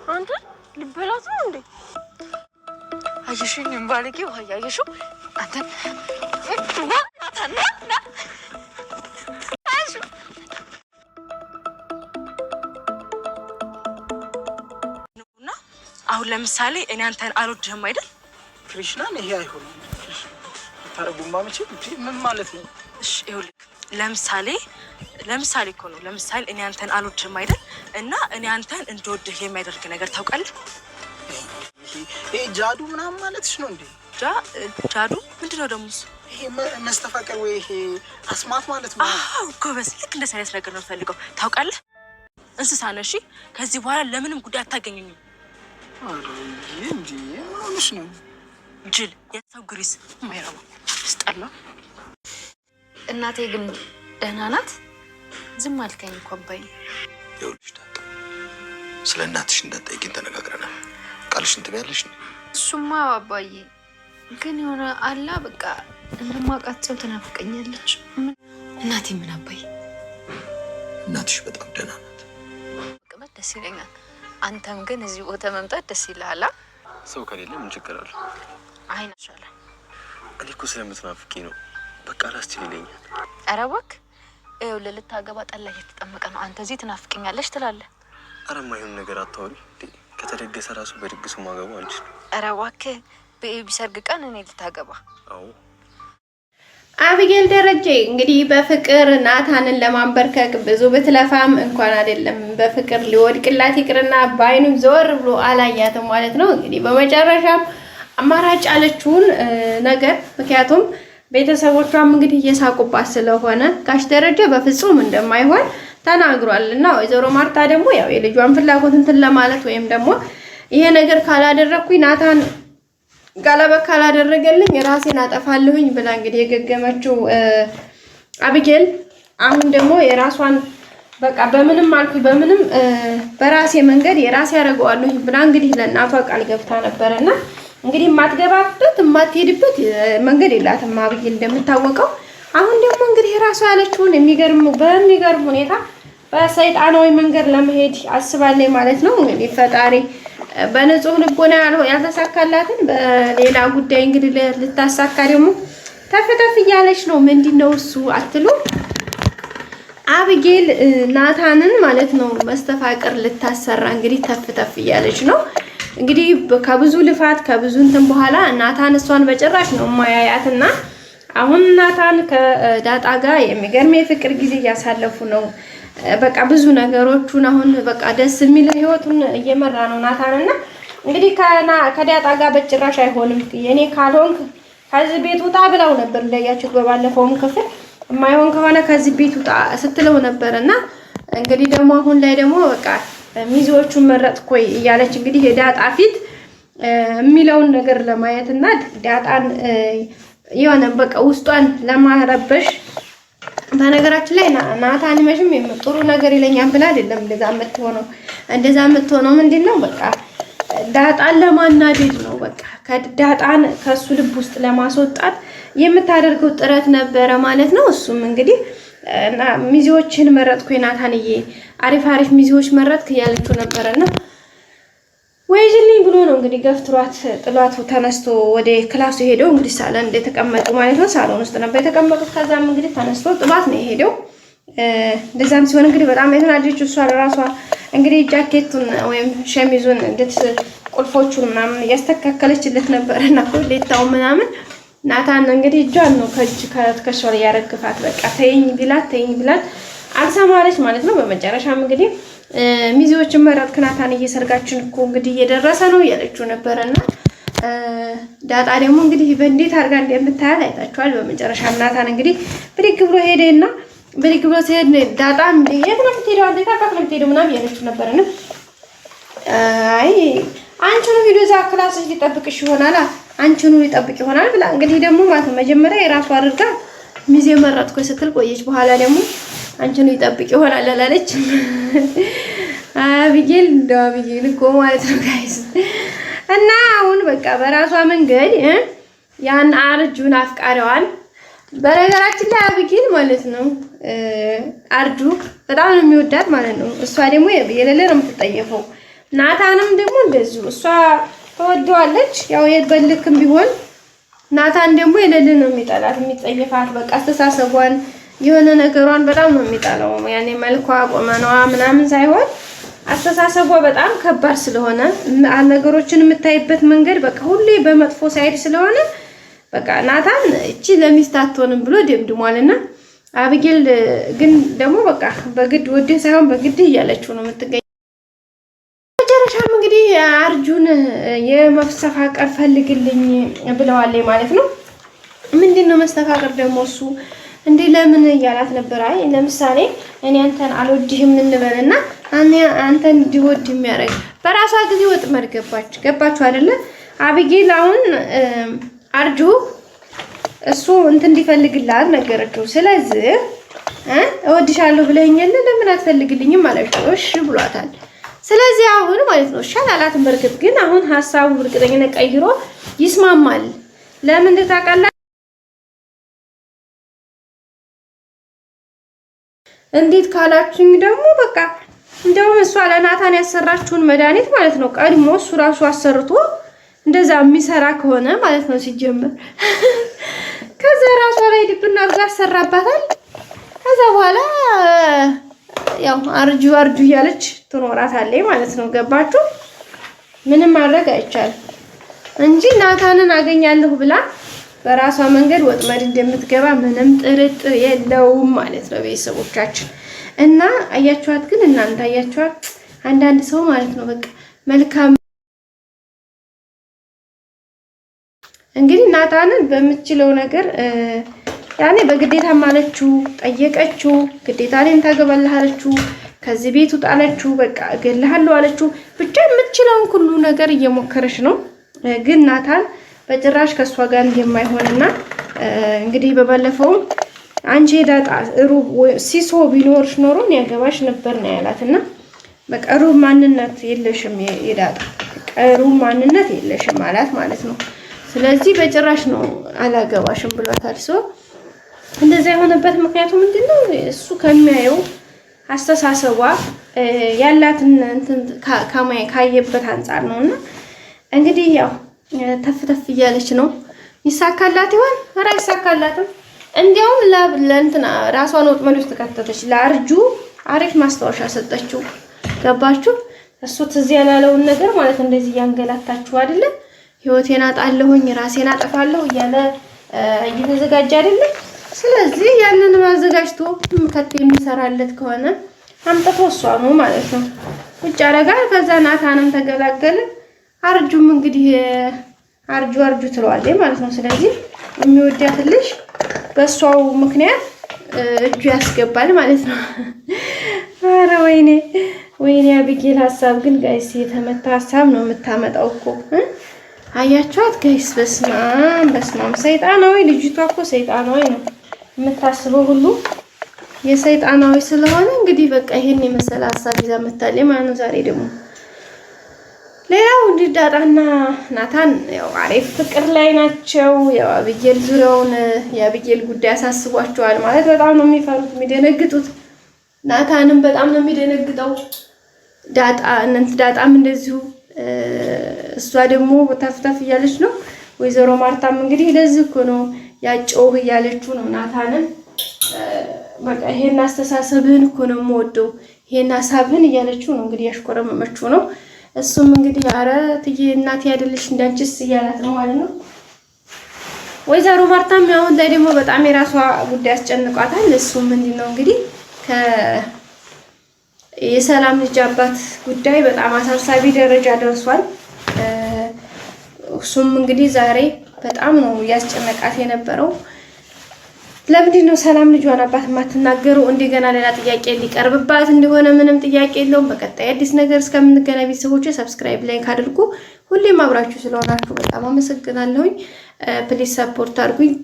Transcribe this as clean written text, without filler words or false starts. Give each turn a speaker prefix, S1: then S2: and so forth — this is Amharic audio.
S1: አንተ ልበላት ነው እንዴ? አየሽኝ ባለጌው አያየሽው አንተ ናታና አሁን ለምሳሌ እኔ አንተን አልወድህም አይደል?
S2: ክሪሽናን ይሄ አይሆንም። ታረጉማ መቼ ምን ማለት ነው?
S1: እሺ ይኸውልህ ለምሳሌ እኮ ነው። ለምሳሌ እኔ አንተን አልወድህም አይደል? እና እኔ አንተን እንደወድህ የሚያደርግ ነገር ታውቃለህ?
S2: ይሄ ጃዱ ምናምን ማለትሽ ነው እንዴ?
S1: ጃዱ ምንድነው ደግሞ እሱ?
S2: ይሄ መስተፋቀር ወይ ይሄ አስማት ማለት ነው?
S1: አዎ ጎበዝ፣ ልክ እንደ ሳይንስ ነገር ነው ፈልገው። ታውቃለህ? እንስሳ ነህ። እሺ ከዚህ በኋላ ለምንም ጉዳይ አታገኘኝም።
S2: እንዴ ምንሽ ነው?
S1: ጅል የሰው ግሪስ ማይረባ ስጠላ።
S3: እናቴ ግን ደህና ናት? ዝም አልከኝ እኮ አባዬ።
S4: ይኸውልሽ ዳጣ፣ ስለ እናትሽ እንዳትጠይቂኝ ተነጋግረናል። ቃልሽን ትበያለሽ ነው?
S3: እሱማ አባዬ፣ ግን የሆነ አላ በቃ እንደማውቃት ሰው ትናፍቀኛለች። እናቴ ምን አባዬ?
S4: እናትሽ በጣም ደህና ናት።
S3: መቀመጥ ደስ ይለኛል። አንተም ግን እዚህ ቦታ መምጣት ደስ ይልሃል።
S5: ሰው ከሌለ ምን ችግር አለ?
S3: አይናሻለ
S5: እኔ እኮ ስለምትናፍቂ ነው። በቃ ላስችል ይለኛል።
S3: ኧረ እባክህ ይኸውልህ፣ ልታገባ ጠላ እየተጠመቀ ነው። አንተ እዚህ ትናፍቀኛለች ትላለህ።
S5: ኧረ የማይሆን ነገር አታወሪ። ከተደገሰ ራሱ በድግሱ ማገቡ አንችልም።
S3: ኧረ እባክህ በኤቢ ሰርግ ቀን እኔ ልታገባ።
S5: አዎ
S6: አብጌል ደረጀ እንግዲህ በፍቅር ናታንን ለማንበርከክ ብዙ ብትለፋም እንኳን አይደለም በፍቅር ሊወድቅላት ይቅርና በአይኑ ዘወር ብሎ አላያትም ማለት ነው። እንግዲህ በመጨረሻም አማራጭ ያለችውን ነገር ምክንያቱም ቤተሰቦቿም እንግዲህ እየሳቁባት ስለሆነ ጋሽ ደረጀ በፍጹም እንደማይሆን ተናግሯል። እና ወይዘሮ ማርታ ደግሞ ያው የልጇን ፍላጎት እንትን ለማለት ወይም ደግሞ ይሄ ነገር ካላደረኩኝ ናታን ቀለበት ካላደረገልኝ ራሴን አጠፋለሁኝ ብላ እንግዲህ የገገመችው አብጌል አሁን ደግሞ የራሷን በቃ በምንም አልኩ በምንም በራሴ መንገድ የራሴ ያደርገዋለሁ ብላ እንግዲህ ለእናቷ ቃል ገብታ ነበርና እንግዲህ ማትገባበት ማትሄድበት መንገድ የላትም አብጌል እንደምታወቀው። አሁን ደግሞ እንግዲህ ራሷ ያለችውን በሚገርም ሁኔታ በሰይጣናዊ መንገድ ለመሄድ አስባለች ማለት ነው። እንግዲህ ፈጣሪ በንጹህ ልቦና ያልተሳካላትን በሌላ ጉዳይ እንግዲህ ልታሳካ ደግሞ ተፍተፍ እያለች ነው። ምንድነው እሱ አትሉ አብጌል ናታንን ማለት ነው መስተፋቅር ልታሰራ እንግዲህ ተፍተፍ እያለች ነው። እንግዲህ ከብዙ ልፋት ከብዙ እንትን በኋላ ናታን እሷን በጭራሽ ነው ማያያትና አሁን ናታን ከዳጣ ጋር የሚገርም የፍቅር ጊዜ እያሳለፉ ነው። በቃ ብዙ ነገሮቹን አሁን በቃ ደስ የሚል ህይወቱን እየመራ ነው ናታንና እንግዲህ ከዳጣ ጋር በጭራሽ አይሆንም የኔ ካልሆንክ ከዚህ ቤት ውጣ ብለው ነበር ለያችሁት በባለፈውም ክፍል የማይሆን ከሆነ ከዚህ ቤት ውጣ ስትለው ነበርና እንግዲህ ደግሞ አሁን ላይ ደግሞ በቃ ሚዜዎቹን መረጥኩኝ እያለች እንግዲህ የዳጣ ፊት የሚለውን ነገር ለማየትና ዳጣን የሆነ በቃ ውስጧን ለማረበሽ በነገራችን ላይ ናታን መሽም ጥሩ ነገር ይለኛል ብላ አይደለም እንደዛ የምትሆነው ምንድነው በቃ ዳጣን ለማናደድ ነው። በቃ ከዳጣን ከሱ ልብ ውስጥ ለማስወጣት የምታደርገው ጥረት ነበረ ማለት ነው። እሱም እንግዲህ እና ሚዜዎችን መረጥኩኝ ናታንዬ አሪፍ ሚዜዎች መረጥክ ያለችው ነበርና ወይጅልኝ ብሎ ነው እንግዲህ ገፍትሯት ጥሏት ተነስቶ ወደ ክላሱ ሄደው እንግዲህ ሳሎን እንደተቀመጡ ማለት ነው። ሳሎን ውስጥ ነበር የተቀመጡት። ከዛም እንግዲህ ተነስቶ ጥሏት ነው የሄደው። እንደዛም ሲሆን እንግዲህ በጣም የተናደደችው እሷ ለራሷ እንግዲህ ጃኬቱን ወይም ሸሚዙን ቁልፎቹን ምናምን ያስተካከለችለት ነበርና ኮሌታው ምናምን ናታን እንግዲህ እጇን ነው ከትከሻው ላይ ያረግፋት። በቃ ተይኝ ቢላት አልሰማለች ማለት ነው። በመጨረሻም እንግዲህ ሚዜዎችን መረጥክ ናታን እየሰርጋችን እኮ እንግዲህ እየደረሰ ነው ያለችው ነበርና ዳጣ ደግሞ እንግዲህ በእንዴት አድርጋ እንደምታያት አይታችኋል። በመጨረሻም ናታን እንግዲህ ብድግ ብሎ ሄደና ብድግ ብሎ ሲሄድ ዳጣም የት ነው የምትሄደው አንተ ታውቃለህ ነው የምትሄደው ምናምን ያለችው ነበርና አይ አንቺኑ ቪዲዮ እዛ ክላስ ሊጠብቅሽ ይሆናል አንቺኑ ሊጠብቅ ይሆናል ብላ እንግዲህ ደግሞ ማለት መጀመሪያ የራሱ አድርጋ ሚዜ መረጥኩ ስትል ቆየች። በኋላ ደግሞ አንቺኑ ይጠብቅ ይሆናል አላለች አብጌል እኮ ማለት ነው ጋይስ እና አሁን በቃ በራሷ መንገድ ያን አርጁን አፍቃሪዋን በነገራችን ላይ አብጊል ማለት ነው አርጁ በጣም ነው የሚወዳት ማለት ነው። እሷ ደግሞ የሌለ ነው የምትጠየፈው። ናታንም ደግሞ እንደዚሁ እሷ ተወደዋለች። ያው የበልክም ቢሆን ናታን ደግሞ የሌለ ነው የሚጠላት የሚጠየፋት። በቃ አስተሳሰቧን የሆነ ነገሯን በጣም ነው የሚጣለው። ያኔ መልኳ ቆመናዋ ምናምን ሳይሆን አስተሳሰቧ በጣም ከባድ ስለሆነ ነገሮችን የምታይበት መንገድ በቃ ሁሌ በመጥፎ ሳይድ ስለሆነ በቃ ናታን እቺ ለሚስት አትሆንም ብሎ ደምድሟልና አብጌል ግን ደግሞ በቃ በግድ ወደ ሳይሆን በግድ እያለችው ነው የምትገኘው። መጨረሻም እንግዲህ አርጁን የመስተፋቀር ፈልግልኝ ብለዋለች ማለት ነው። ምንድነው መስተፋቀር ደግሞ እሱ እንዴ ለምን እያላት ነበር። አይ ለምሳሌ እኔ አንተን አልወድህም እንበልና አንተን እንዲወድ የሚያደርግ በራሷ ጊዜ ወጥመድ ገባችሁ አይደለ? አብጌል አሁን አርጁ እሱ እንትን እንዲፈልግላት ነገረችው። ስለዚህ እወድሻለሁ ብለኸኛል ለምን አትፈልግልኝም ማለት ነው። እሺ ብሏታል። ስለዚህ አሁን ማለት ነው ሻላላትን በርግጥ ግን አሁን ሐሳቡ እርግጠኝነት ቀይሮ ይስማማል። ለምን ታውቃለህ? እንዴት ካላችሁኝ ደግሞ በቃ እንደውም እሷ ለናታን ያሰራችውን መድኃኒት ማለት ነው ቀድሞ እሱ ራሱ አሰርቶ እንደዛ የሚሰራ ከሆነ ማለት ነው ሲጀምር ከዛ ራሷ ላይ ድብና አርጋ ያሰራባታል። ከዛ በኋላ ያው አርጁ እያለች ትኖራታለች ማለት ነው። ገባችሁ? ምንም ማድረግ አይቻልም እንጂ ናታንን አገኛለሁ ብላ በራሷ መንገድ ወጥመድ እንደምትገባ ምንም ጥርጥር የለውም ማለት ነው ቤተሰቦቻችን። እና አያችኋት ግን እናንተ አያችኋት አንዳንድ ሰው ማለት ነው በቃ መልካም እንግዲህ ናታንን በምትችለው ነገር ያኔ በግዴታ ማለችው ጠየቀችው። ግዴታ እኔን ታገባለህ አለችው። ከዚህ ቤት ውጣለችው። በቃ እገልሃለሁ አለችው። ብቻ የምትችለውን ሁሉ ነገር እየሞከረች ነው። ግን ናታን በጭራሽ ከሷ ጋር እንደማይሆንና እንግዲህ በባለፈው አንቺ ዳጣ ሩብ ሲሶ ቢኖርሽ ኖሮ ያገባሽ ነበር ነው ያላትና በቃ ሩብ ማንነት የለሽም የዳጣ ሩብ ማንነት የለሽም ማለት ነው። ስለዚህ በጭራሽ ነው አላገባሽም ብሏታል። ሶ እንደዛ የሆነበት ምክንያቱ ምንድነው? እሱ ከሚያየው አስተሳሰቧ ያላትን እንትን ካየበት አንፃር ነውና እንግዲህ ያው ተፍተፍ እያለች ነው። ይሳካላት ይሆን? ኧረ አይሳካላትም። እንዲያውም ለእንትና ራሷን ወጥመድ ውስጥ ከተተች። ለአርጁ አሪፍ ማስታወሻ ሰጠችው። ገባችሁ? እሱ ትዝ ያላለውን ነገር ማለት እንደዚህ ያንገላታችሁ አይደለ? ህይወቴን አጣለሁኝ ራሴን አጠፋለሁ እያለ እየተዘጋጀ አይደለ? ስለዚህ ያንን ማዘጋጅቶ ምከት የሚሰራለት ከሆነ አምጥቶ እሷ ነው ማለት ነው ውጭ አረጋል። ከዛ ናታንም ተገላገለ። አርጁም እንግዲህ አርጁ ትለዋለች ማለት ነው። ስለዚህ የሚወዳት ልጅ በሷው ምክንያት እጁ ያስገባል ማለት ነው። አረ ወይኔ አብጌል ሐሳብ ግን ጋይስ የተመታ ሐሳብ ነው የምታመጣው እኮ አያችኋት ጋይስ። በስማም ሰይጣናዊ ልጅቷ እኮ ሰይጣናዊ ነው የምታስበው ሁሉ የሰይጣናዊ ስለሆነ እንግዲህ በቃ ይሄን የመሰለ ሐሳብ ይዛ መጣለች ማለት ነው። ዛሬ ደግሞ ሌላው እንግዲህ ዳጣና ናታን ያው አሪፍ ፍቅር ላይ ናቸው። ያው አብጌል ዙሪያውን የአብጌል ጉዳይ አሳስቧቸዋል ማለት በጣም ነው የሚፈሩት የሚደነግጡት። ናታንም በጣም ነው የሚደነግጠው። ዳጣም እንደዚሁ እሷ ደግሞ ተፍተፍ እያለች ነው። ወይዘሮ ማርታም እንግዲህ ለዚህ እኮ ነው ያጮህ እያለችው ነው ናታንን በቃ ይሄን አስተሳሰብህን እኮ ነው የምወደው ይሄን ሐሳብህን እያለችው ነው እንግዲህ ያሽኮረመመችው ነው። እሱም እንግዲህ አረ ትዬ እናቴ አይደለሽ እንዳንቺስ እያላት ነው ማለት ነው። ወይዘሮ ማርታም አሁን ላይ ደግሞ በጣም የራሷ ጉዳይ አስጨንቋታል። እሱም ምንድነው እንግዲህ የሰላም ልጅ አባት ጉዳይ በጣም አሳሳቢ ደረጃ ደርሷል። እሱም እንግዲህ ዛሬ በጣም ነው ያስጨነቃት የነበረው። ለምንድን ነው ሰላም ልጇን አባት የማትናገረው? እንደገና ሌላ ጥያቄ ሊቀርብባት እንደሆነ ምንም ጥያቄ የለውም። በቀጣይ አዲስ ነገር እስከምንገናኝ ቤተሰቦች ሰብስክራይብ ላይክ አድርጉ። ሁሌም አብራችሁ ስለሆናችሁ በጣም አመሰግናለሁኝ። ፕሊዝ ሰፖርት አድርጉኝ።